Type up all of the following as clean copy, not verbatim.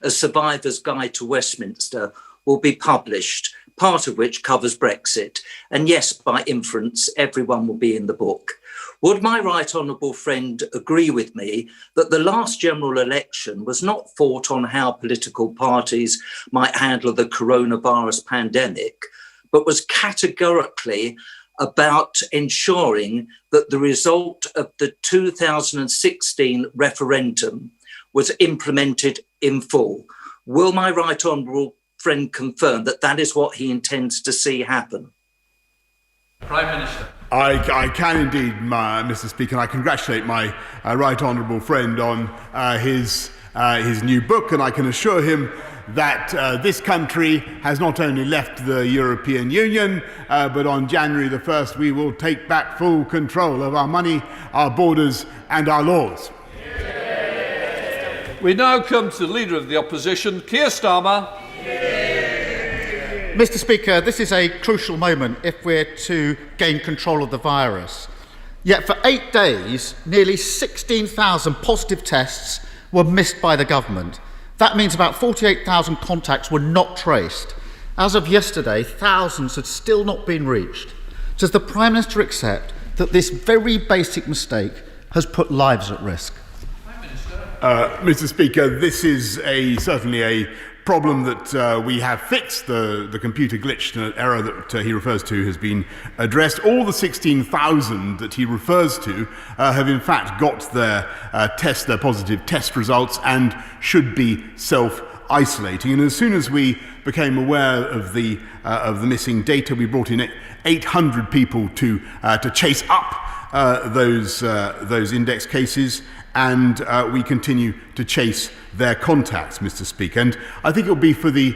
A Survivor's Guide to Westminster will be published, part of which covers Brexit. And yes, by inference, everyone will be in the book. Would my right honourable friend agree with me that the last general election was not fought on how political parties might handle the coronavirus pandemic, but was categorically about ensuring that the result of the 2016 referendum was implemented in full? Will my right honourable friend confirm that that is what he intends to see happen? Prime Minister. I can indeed, Mr. Speaker, and I congratulate my right honourable friend on his new book, and I can assure him that this country has not only left the European Union, but on January the 1st we will take back full control of our money, our borders and our laws. We now come to the Leader of the Opposition, Keir Starmer. Mr. Speaker, this is a crucial moment if we're to gain control of the virus. Yet for 8 days, nearly 16,000 positive tests were missed by the government. That means about 48,000 contacts were not traced. As of yesterday, thousands had still not been reached. Does the Prime Minister accept that this very basic mistake has put lives at risk? Mr. Speaker, this is certainly a problem that we have fixed. The computer glitch error that he refers to has been addressed. All the 16,000 that he refers to have in fact got their positive test results and should be self-isolating. And as soon as we became aware of the missing data, we brought in 800 people to chase up those index cases, and we continue to chase their contacts, Mr. Speaker. And I think it will be for the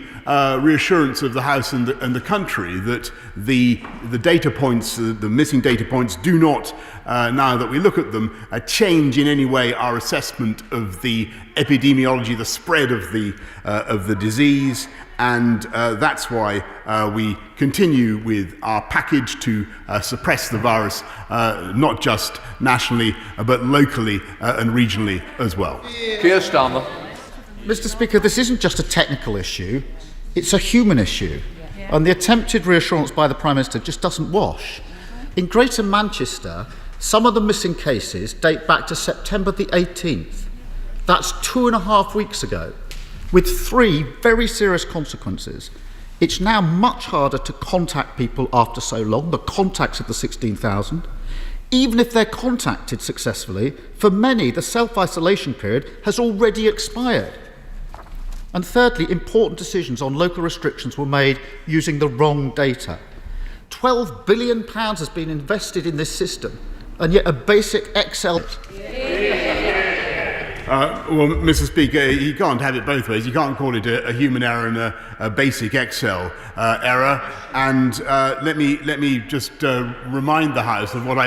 reassurance of the House and the country that the data points, the missing data points, do not, now that we look at them, change in any way our assessment of the epidemiology, the spread of the disease. And that's why we continue with our package to suppress the virus, not just nationally, but locally and regionally as well. Keir Starmer. Mr. Speaker, this isn't just a technical issue, it's a human issue. And the attempted reassurance by the Prime Minister just doesn't wash. In Greater Manchester, some of the missing cases date back to September the 18th. That's 2.5 weeks ago, with 3 very serious consequences. It's now much harder to contact people after so long, the contacts of the 16,000. Even if they're contacted successfully, for many, the self-isolation period has already expired. And thirdly, important decisions on local restrictions were made using the wrong data. £12 billion has been invested in this system, and yet a basic Excel... Well, Mr. Speaker, you can't have it both ways. You can't call it a human error and a basic Excel error. And let me just remind the House of what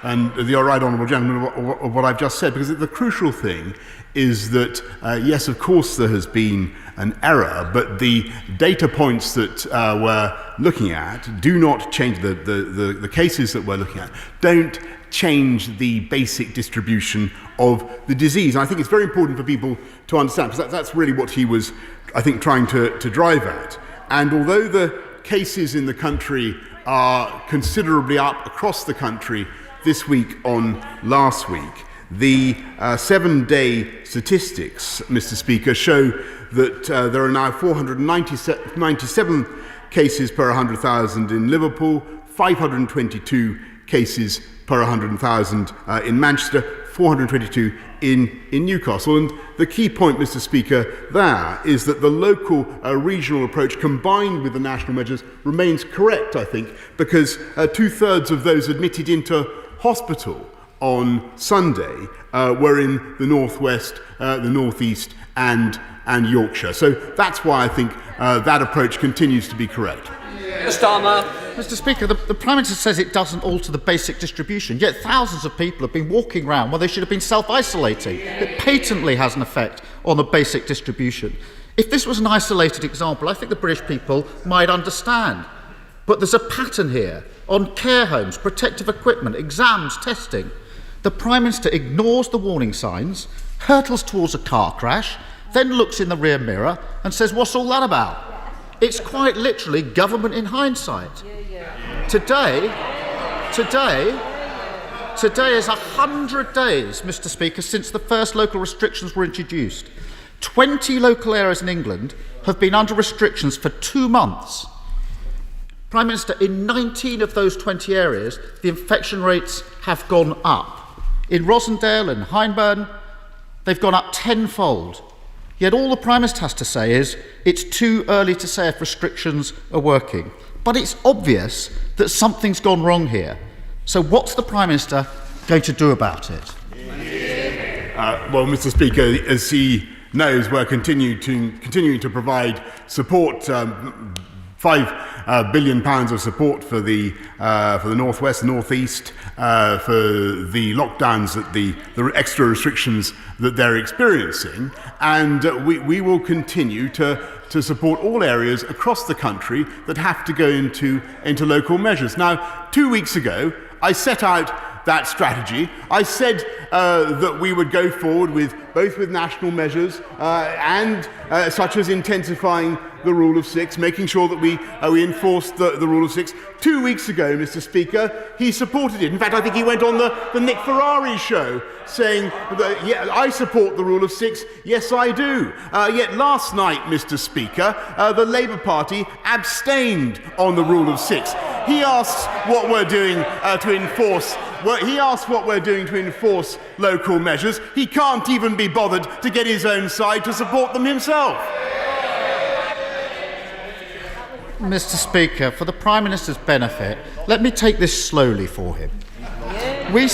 and the right honourable gentleman of what I've just said, because the crucial thing is that, yes, of course there has been an error, but the data points that we're looking at do not change, the cases that we're looking at don't change the basic distribution of the disease. And I think it's very important for people to understand, because that's really what he was, I think, trying to drive at. And although the cases in the country are considerably up across the country this week on last week, the 7-day statistics, Mr. Speaker, show that there are now 497 cases per 100,000 in Liverpool, 522 cases per 100,000 in Manchester, 422 in Newcastle. And the key point, Mr. Speaker, there is that the local regional approach combined with the national measures remains correct, I think, because 2/3 of those admitted into hospital on Sunday were in the northwest, the northeast and Yorkshire. So that's why I think that approach continues to be correct. Mr. Speaker, the Prime Minister says it doesn't alter the basic distribution, yet thousands of people have been walking around while they should have been self-isolating. It patently has an effect on the basic distribution. If this was an isolated example, I think the British people might understand. But there's a pattern here on care homes, protective equipment, exams, testing. The Prime Minister ignores the warning signs, hurtles towards a car crash, then looks in the rear mirror and says, what's all that about? It's quite literally government in hindsight. Today is 100 days, Mr. Speaker, since the first local restrictions were introduced. 20 local areas in England have been under restrictions for 2 months. Prime Minister, in 19 of those 20 areas, the infection rates have gone up. In Rosendale and Hyndburn, they've gone up tenfold. Yet all the Prime Minister has to say is, it's too early to say if restrictions are working. But it's obvious that something's gone wrong here. So what's the Prime Minister going to do about it? Well, Mr. Speaker, as he knows, we're continuing to provide support, £5 billion of support for the North West, North East, for the lockdowns, the extra restrictions that they're experiencing, and we will continue to support all areas across the country that have to go into local measures. Now, 2 weeks ago, I set out that strategy. I said that we would go forward with national measures and such as intensifying the rule of six, making sure that we enforce the rule of six. 2 weeks ago, Mr. Speaker, he supported it. In fact, I think he went on the Nick Ferrari show saying that, yeah, I support the rule of six. Yes, I do. Yet last night, Mr. Speaker, the Labour Party abstained on the rule of six. He asks what we're doing to enforce. He asks what we're doing to enforce local measures. He can't even be bothered to get his own side to support them himself. Mr. Speaker, for the Prime Minister's benefit, let me take this slowly for him. We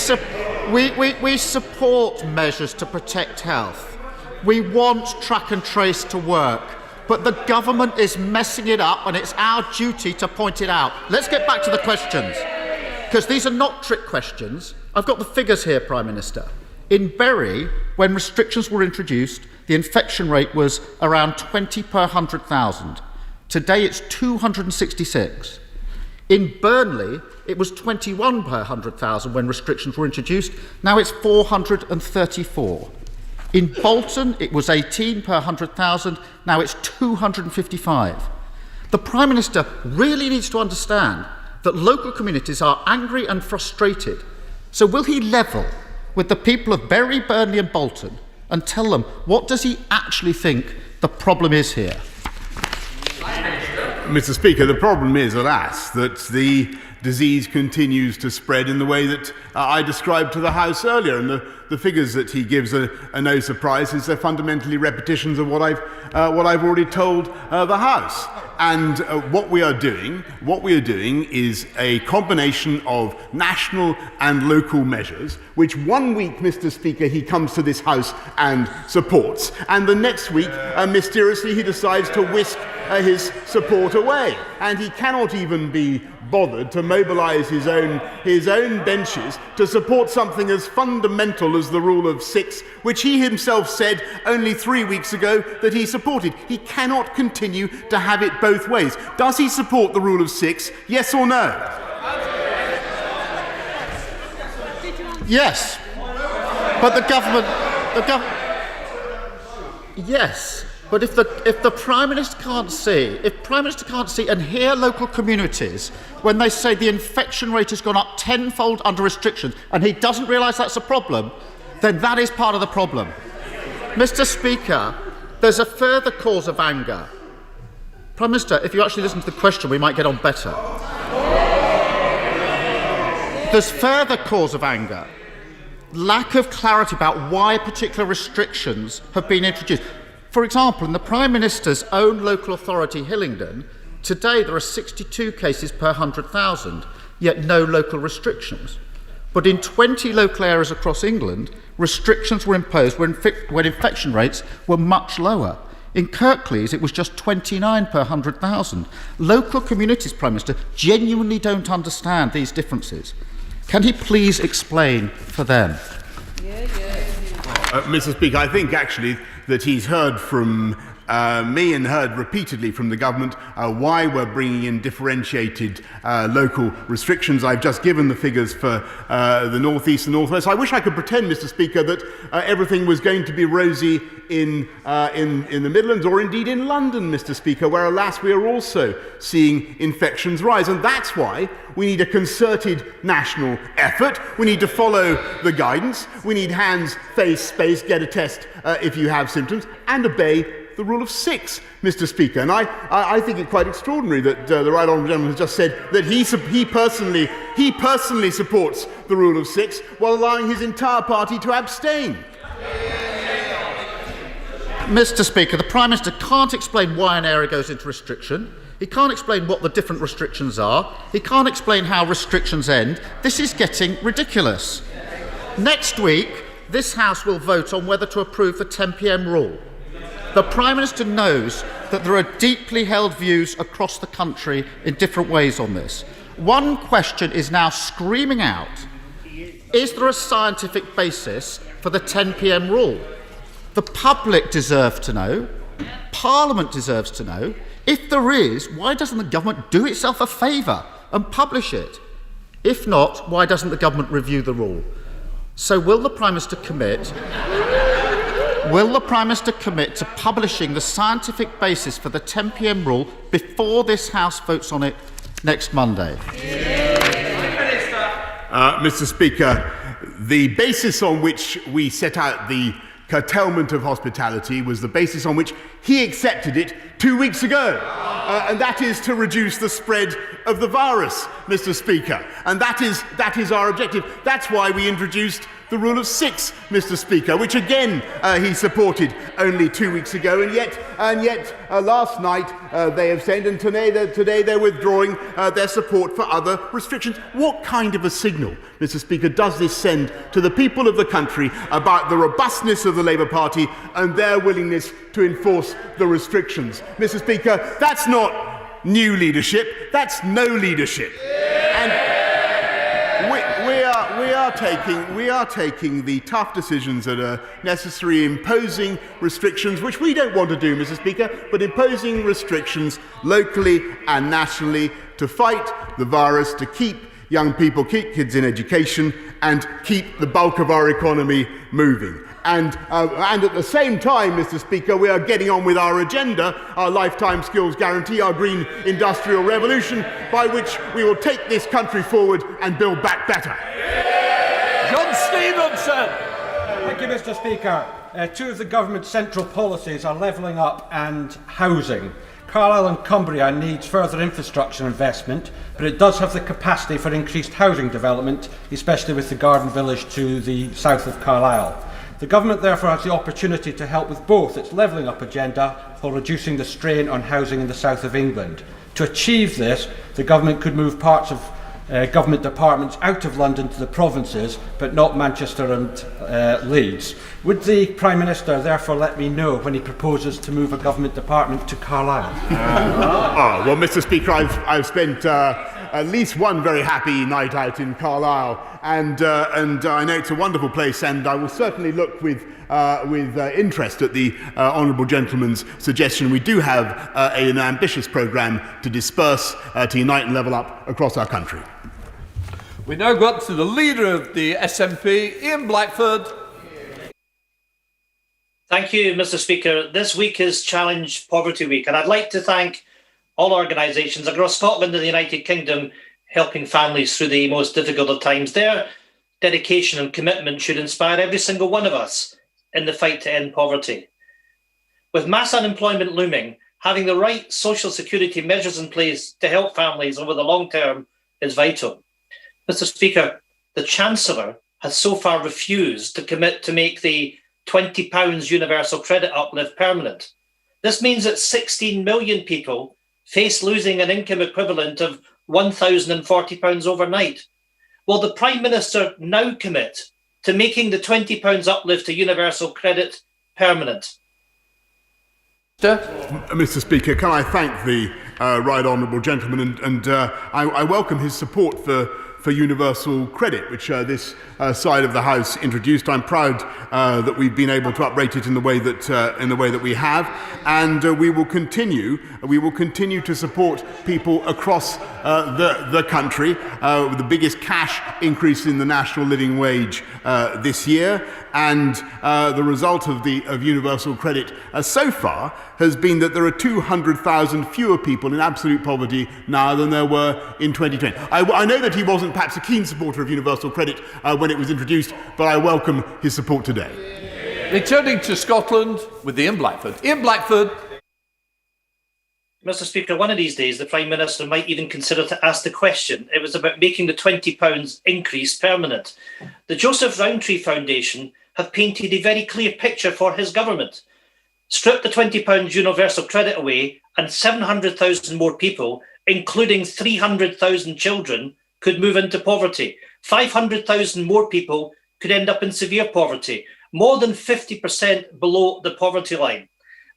support measures to protect health. We want track and trace to work. But the government is messing it up, and it's our duty to point it out. Let's get back to the questions, because these are not trick questions. I've got the figures here, Prime Minister. In Bury, when restrictions were introduced, the infection rate was around 20 per 100,000. Today it's 266. In Burnley, it was 21 per 100,000 when restrictions were introduced. Now it's 434. In Bolton, it was 18 per 100,000. Now it's 255. The Prime Minister really needs to understand that local communities are angry and frustrated. So will he level with the people of Bury, Burnley and Bolton and tell them what does he actually think the problem is here? Mr. Speaker, the problem is, alas, that the disease continues to spread in the way that I described to the House earlier, and the figures that he gives are no surprise, since they're fundamentally repetitions of what I've already told the House. And what we are doing is a combination of national and local measures, which 1 week, Mr. Speaker, he comes to this House and supports, and the next week, mysteriously, he decides to whisk his support away, and he cannot even be bothered to mobilise his own benches to support something as fundamental as the rule of six, which he himself said only 3 weeks ago that he supported. He cannot continue to have it both ways. Does he support the rule of six? Yes or no? Yes. But the government. Yes. But if the Prime Minister can't see, and hear local communities when they say the infection rate has gone up tenfold under restrictions, and he doesn't realise that's a problem, then that is part of the problem. Mr. Speaker, there's a further cause of anger. Prime Minister, if you actually listen to the question, we might get on better. There's further cause of anger. Lack of clarity about why particular restrictions have been introduced. For example, in the Prime Minister's own local authority, Hillingdon, today there are 62 cases per 100,000, yet no local restrictions. But in 20 local areas across England, restrictions were imposed when infection rates were much lower. In Kirklees, it was just 29 per 100,000. Local communities, Prime Minister, genuinely don't understand these differences. Can he please explain for them? Mr. Speaker, I think actually that he's heard from me and heard repeatedly from the government why we're bringing in differentiated local restrictions. I've just given the figures for the North East and North West. I wish I could pretend, Mr. Speaker, that everything was going to be rosy in the Midlands or indeed in London, Mr. Speaker, where, alas, we are also seeing infections rise. And that's why we need a concerted national effort. We need to follow the guidance. We need hands, face, space, get a test if you have symptoms, and obey the rule of 6, Mr. Speaker. And I think it quite extraordinary that the right honourable gentleman has just said that he personally supports the rule of 6 while allowing his entire party to abstain. Mr. Speaker, the Prime Minister can't explain why an area goes into restriction. He can't explain what the different restrictions are. He can't explain how restrictions end. This is getting ridiculous. Next week, this House will vote on whether to approve the 10 p.m. rule. The Prime Minister knows that there are deeply held views across the country in different ways on this. One question is now screaming out: is there a scientific basis for the 10 p.m. rule? The public deserve to know. Parliament deserves to know. If there is, why doesn't the government do itself a favour and publish it? If not, why doesn't the government review the rule? So will the Prime Minister commit to publishing the scientific basis for the 10 p.m. rule before this House votes on it next Monday? Mr. Speaker, the basis on which we set out the curtailment of hospitality was the basis on which he accepted it 2 weeks ago. And that is to reduce the spread of the virus, Mr. Speaker. And that is our objective. That's why we introduced the rule of 6, Mr. Speaker, which again he supported only 2 weeks ago, and yet last night they abstained, and today they're withdrawing their support for other restrictions. What kind of a signal, Mr. Speaker, does this send to the people of the country about the robustness of the Labour Party and their willingness to enforce the restrictions? Mr. Speaker, that's not new leadership, that's no leadership. And we are taking the tough decisions that are necessary, imposing restrictions, which we don't want to do, Mr. Speaker, but imposing restrictions locally and nationally to fight the virus, to keep young people, keep kids in education, and keep the bulk of our economy moving. And at the same time, Mr. Speaker, we are getting on with our agenda, our lifetime skills guarantee, our green industrial revolution, by which we will take this country forward and build back better. John Stevenson. Thank you, Mr. Speaker. Two of the government's central policies are levelling up and housing. Carlisle and Cumbria needs further infrastructure investment, but it does have the capacity for increased housing development, especially with the Garden Village to the south of Carlisle. The government therefore has the opportunity to help with both its levelling up agenda while reducing the strain on housing in the south of England. To achieve this, the government could move parts of government departments out of London to the provinces, but not Manchester and Leeds. Would the Prime Minister therefore let me know when he proposes to move a government department to Carlisle? Well, Mr. Speaker, I've spent at least one very happy night out in Carlisle, and I know it's a wonderful place, and I will certainly look with interest at the honourable gentleman's suggestion. We do have an ambitious programme to disperse, to unite and level up across our country. We now go up to the leader of the SNP, Ian Blackford. Thank you, Mr. Speaker. This week is Challenge Poverty Week, and I'd like to thank all organisations across Scotland and the United Kingdom helping families through the most difficult of times. Their dedication and commitment should inspire every single one of us in the fight to end poverty. With mass unemployment looming, having the right social security measures in place to help families over the long term is vital. Mr. Speaker, the Chancellor has so far refused to commit to make the £20 universal credit uplift permanent. This means that 16 million people face losing an income equivalent of £1,040 overnight. Will the Prime Minister now commit to making the £20 uplift to universal credit permanent? Mr. Speaker, can I thank the right honourable gentleman, and I welcome his support for for universal credit, which this side of the House introduced. I'm proud that we've been able to uprate it in the way that we have, and we will continue to support people across the country with the biggest cash increase in the national living wage this year. And the result of universal credit so far has been that there are 200,000 fewer people in absolute poverty now than there were in 2020. I know that he wasn't perhaps a keen supporter of universal credit when it was introduced, but I welcome his support today. Returning to Scotland with Ian Blackford. Ian Blackford. Mr. Speaker, one of these days the Prime Minister might even consider to ask the question. It was about making the £20 increase permanent. The Joseph Rowntree Foundation have painted a very clear picture for his government. Strip the £20 universal credit away and 700,000 more people, including 300,000 children, could move into poverty. 500,000 more people could end up in severe poverty, more than 50% below the poverty line.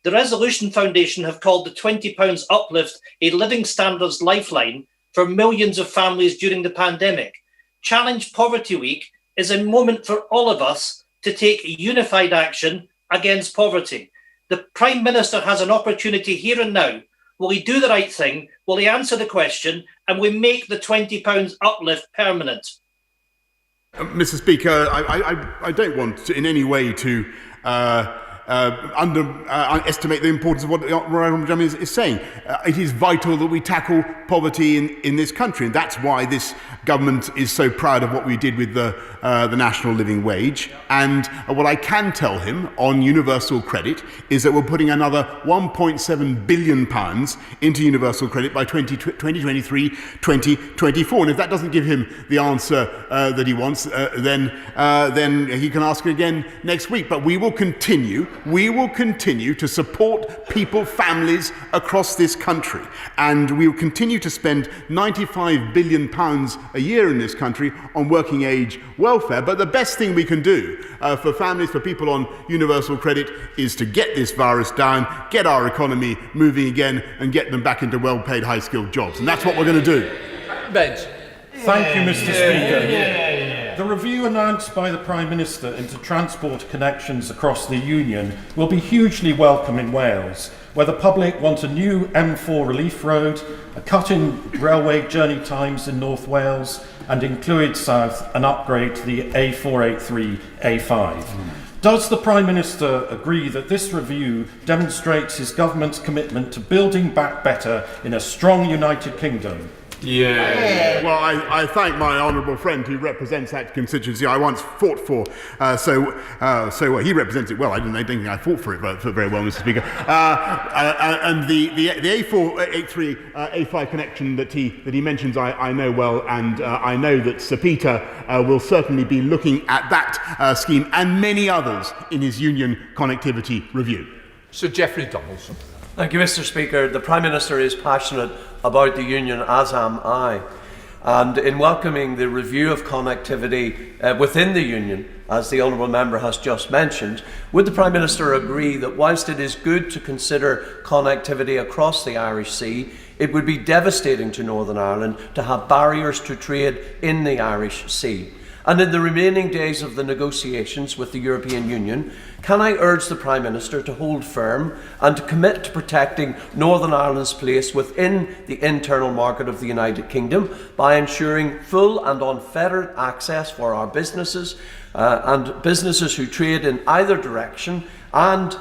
The Resolution Foundation have called the £20 uplift a living standards lifeline for millions of families during the pandemic. Challenge Poverty Week is a moment for all of us to take unified action against poverty. The Prime Minister has an opportunity here and now. Will he do the right thing? Will he answer the question? And will we make the £20 uplift permanent? Mr. Speaker, I don't want in any way to underestimate the importance of what the Honourable Gentleman is saying. It is vital that we tackle poverty in this country, and that's why this government is so proud of what we did with the national living wage. And what I can tell him on universal credit is that we're putting another £1.7 billion into universal credit by 2023-2024. And if that doesn't give him the answer that he wants, then he can ask again next week. But we will continue to support people, families across this country. And we will continue to spend £95 billion a year in this country on working age welfare. But the best thing we can do for families, for people on universal credit, is to get this virus down, get our economy moving again, and get them back into well-paid, high-skilled jobs. And that's what we're going to do. Benj. Thank you, Mr. Speaker. The review announced by the Prime Minister into transport connections across the Union will be hugely welcome in Wales, where the public want a new M4 relief road, a cut in railway journey times in North Wales, and in Clwyd South, an upgrade to the A483 A5. Does the Prime Minister agree that this review demonstrates his government's commitment to building back better in a strong United Kingdom? Yeah. Well, I thank my honourable friend who represents that constituency I once fought for. So he represents it well. I don't think I fought for it very well, Mr. Speaker. And the A483 A5 connection that he mentions, I know well, and I know that Sir Peter will certainly be looking at that scheme and many others in his union connectivity review. Sir Geoffrey Donaldson. Thank you, Mr. Speaker. The Prime Minister is passionate about the Union, as am I. And in welcoming the review of connectivity within the Union, as the Honourable Member has just mentioned, would the Prime Minister agree that whilst it is good to consider connectivity across the Irish Sea, it would be devastating to Northern Ireland to have barriers to trade in the Irish Sea? And in the remaining days of the negotiations with the European Union, can I urge the Prime Minister to hold firm and to commit to protecting Northern Ireland's place within the internal market of the United Kingdom by ensuring full and unfettered access for our businesses and businesses who trade in either direction, and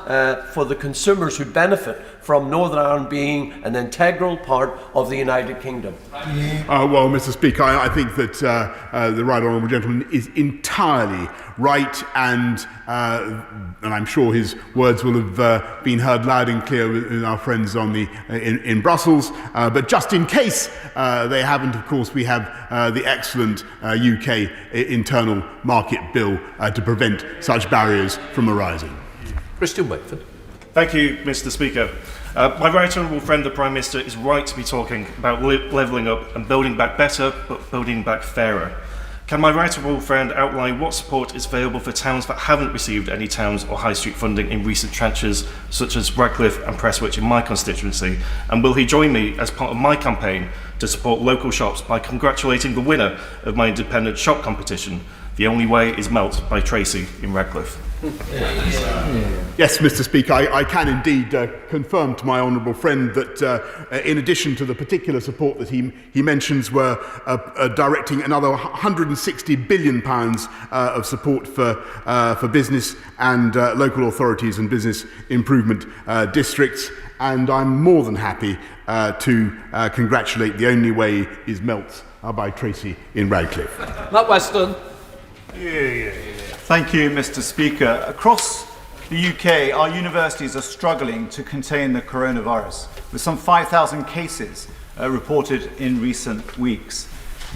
for the consumers who benefit from Northern Ireland being an integral part of the United Kingdom? Well, Mr. Speaker, I think that the Right Honourable Gentleman is entirely right, and I'm sure his words will have been heard loud and clear with our friends on in Brussels. But just in case they haven't, of course, we have the excellent UK internal market bill to prevent such barriers from arising. Christian Wakeford. Thank you, Mr. Speaker. My right honourable friend, the Prime Minister, is right to be talking about levelling up and building back better, but building back fairer. Can my right honourable friend outline what support is available for towns that haven't received any towns or high street funding in recent tranches, such as Radcliffe and Prestwich in my constituency? And will he join me as part of my campaign to support local shops by congratulating the winner of my independent shop competition, The Only Way is Melt by Tracy in Radcliffe? Yes, Mr. Speaker, I can indeed confirm to my honourable friend that in addition to the particular support that he mentions, we're directing another £160 billion of support for business and local authorities and business improvement districts. And I'm more than happy to congratulate The Only Way is Melt by Tracy in Radcliffe. Matt Weston. Thank you, Mr. Speaker. Across the UK, our universities are struggling to contain the coronavirus, with some 5,000 cases reported in recent weeks.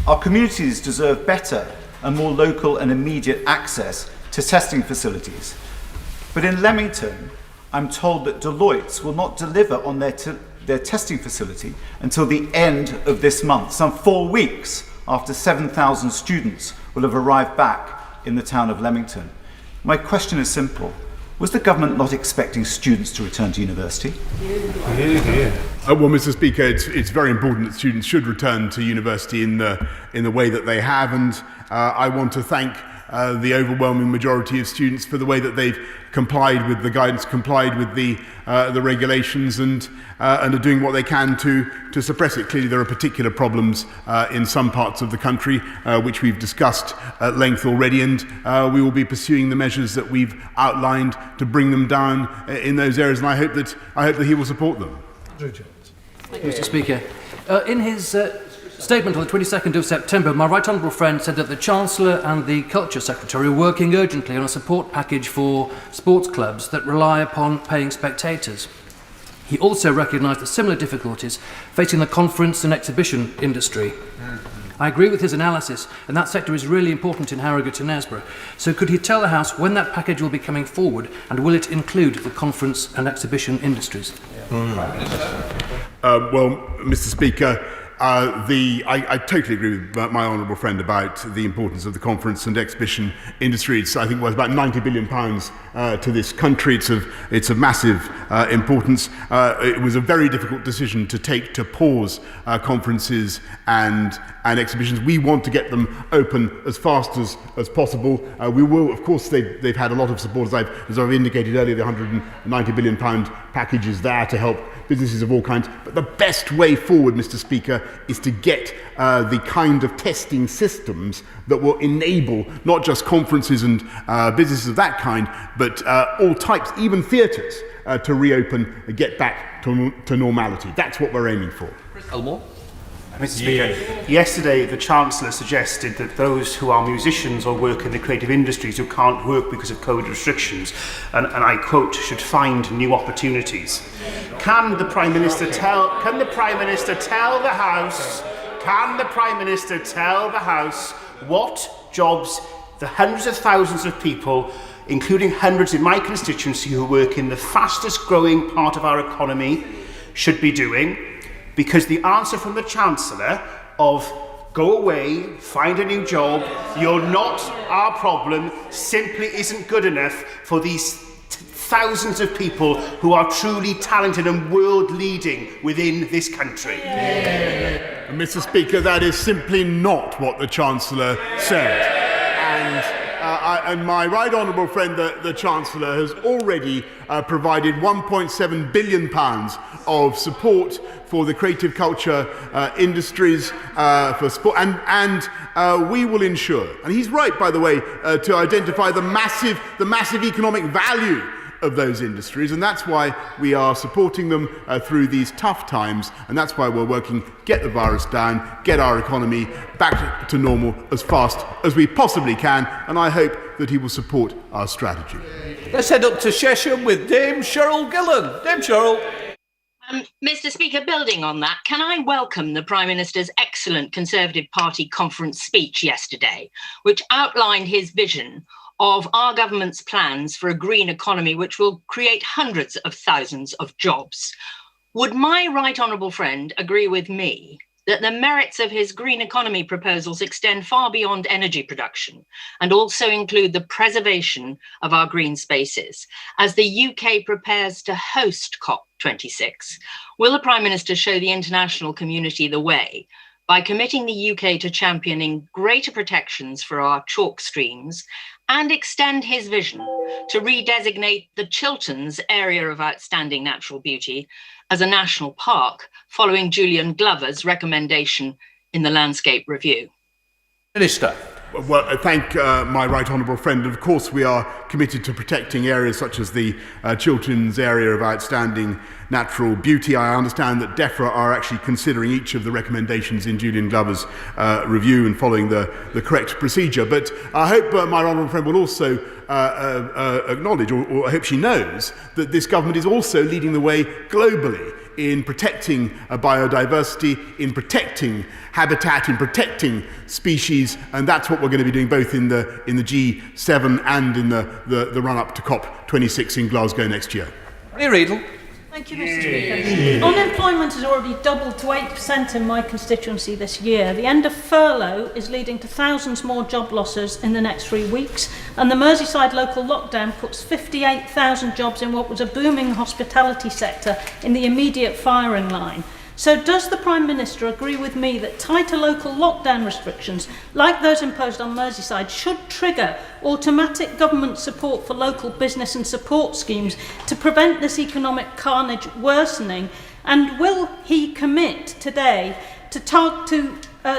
Our communities deserve better and more local and immediate access to testing facilities. But in Leamington, I'm told that Deloitte will not deliver on their testing facility until the end of this month, some 4 weeks after 7,000 students will have arrived back in the town of Leamington. My question is simple. Was the government not expecting students to return to university? Well, Mr. Speaker, it's very important that students should return to university in the way that they have, and I want to thank the overwhelming majority of students for the way that they've complied with the guidance, complied with the regulations, and are doing what they can to suppress it. Clearly, there are particular problems in some parts of the country, which we've discussed at length already, and we will be pursuing the measures that we've outlined to bring them down in those areas. And I hope that he will support them. Thank you, Mr. Speaker. In his statement on the 22nd of September, my right honourable friend said that the Chancellor and the Culture Secretary are working urgently on a support package for sports clubs that rely upon paying spectators. He also recognised the similar difficulties facing the conference and exhibition industry. I agree with his analysis, and that sector is really important in Harrogate and Knaresborough. So could he tell the House when that package will be coming forward, and will it include the conference and exhibition industries? Well, Mr. Speaker, I totally agree with my honourable friend about the importance of the conference and exhibition industry. It's, I think, worth about £90 billion to this country. It's of massive importance. It was a very difficult decision to take to pause conferences and exhibitions. We want to get them open as fast as possible. We will, of course, they've had a lot of support, as I've indicated earlier. The £190 billion package is there to help businesses of all kinds. But the best way forward, Mr. Speaker, is to get the kind of testing systems that will enable not just conferences and businesses of that kind, but all types, even theatres, to reopen and get back to normality. That's what we're aiming for. Chris Elmore. Mr. Speaker, yesterday the Chancellor suggested that those who are musicians or work in the creative industries who can't work because of COVID restrictions, and I quote, should find new opportunities. Can the Prime Minister tell the House what jobs the hundreds of thousands of people, including hundreds in my constituency who work in the fastest growing part of our economy, should be doing? Because the answer from the Chancellor of go away, find a new job, you're not our problem, simply isn't good enough for these thousands of people who are truly talented and world-leading within this country. Mr. Speaker, that is simply not what the Chancellor said. And my right honourable friend, the Chancellor, has already provided £1.7 billion of support for the creative culture industries, for sport, and we will ensure, and he's right, by the way, to identify the massive economic value of those industries, and that's why we are supporting them through these tough times, and that's why we're working to get the virus down, get our economy back to normal as fast as we possibly can, and I hope that he will support our strategy. Let's head up to Chesham with Dame Cheryl Gillen. Dame Cheryl. Mr. Speaker, building on that, can I welcome the Prime Minister's excellent Conservative Party conference speech yesterday, which outlined his vision of our government's plans for a green economy which will create hundreds of thousands of jobs. Would my right honourable friend agree with me that the merits of his green economy proposals extend far beyond energy production and also include the preservation of our green spaces. As the UK prepares to host COP26, will the Prime Minister show the international community the way by committing the UK to championing greater protections for our chalk streams and extend his vision to redesignate the Chilterns Area of Outstanding Natural Beauty as a national park, following Julian Glover's recommendation in the Landscape Review? Minister. Well, I thank my right honourable friend. Of course, we are committed to protecting areas such as the Chilterns Area of Outstanding Natural Beauty. I understand that DEFRA are actually considering each of the recommendations in Julian Glover's review and following the correct procedure. But I hope my right honourable friend will also acknowledge, or I hope she knows, that this government is also leading the way globally in protecting biodiversity, in protecting habitat, in protecting species, and that's what we're going to be doing both in the G7 and in the run-up to COP26 in Glasgow next year. Riedel. Thank you, Mr. Speaker. Unemployment has already doubled to 8% in my constituency this year. The end of furlough is leading to thousands more job losses in the next 3 weeks, and the Merseyside local lockdown puts 58,000 jobs in what was a booming hospitality sector in the immediate firing line. So does the Prime Minister agree with me that tighter local lockdown restrictions, like those imposed on Merseyside, should trigger automatic government support for local business and support schemes to prevent this economic carnage worsening? And will he commit today to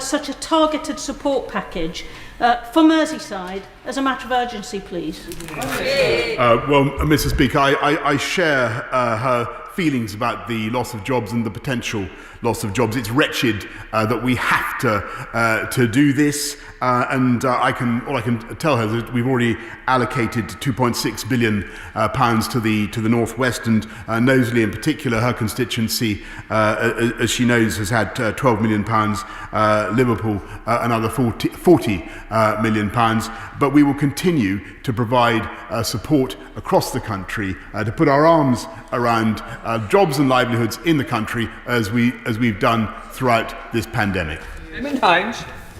such a targeted support package for Merseyside as a matter of urgency, please? Well, Mr. Speaker, I share her feelings about the loss of jobs and the potential loss of jobs. It's wretched that we have to do this, and all I can tell her is that we've already allocated 2.6 billion pounds to the northwest, and Knowsley in particular, her constituency, as she knows, has had 12 million pounds. Liverpool another 40 million pounds. But we will continue to provide support across the country to put our arms around jobs and livelihoods in the country as we've done throughout this pandemic.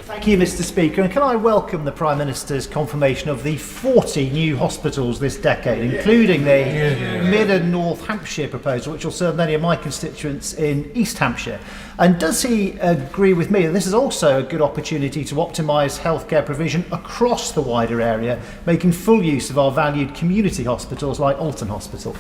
Thank you, Mr. Speaker. And can I welcome the Prime Minister's confirmation of the 40 new hospitals this decade, including the Mid and North Hampshire proposal, which will serve many of my constituents in East Hampshire. And does he agree with me that this is also a good opportunity to optimise healthcare provision across the wider area, making full use of our valued community hospitals like Alton Hospital?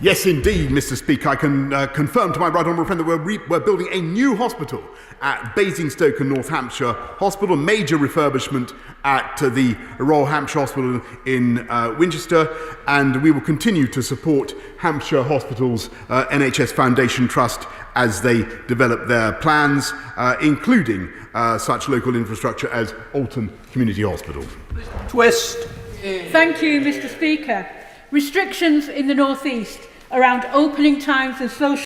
Yes, indeed, Mr. Speaker. I can confirm to my right honourable friend that we're building a new hospital at Basingstoke and North Hampshire Hospital, major refurbishment at the Royal Hampshire Hospital in Winchester, and we will continue to support Hampshire Hospitals NHS Foundation Trust as they develop their plans, including such local infrastructure as Alton Community Hospital. Twist. Thank you, Mr. Speaker. Restrictions in the North East around opening times and social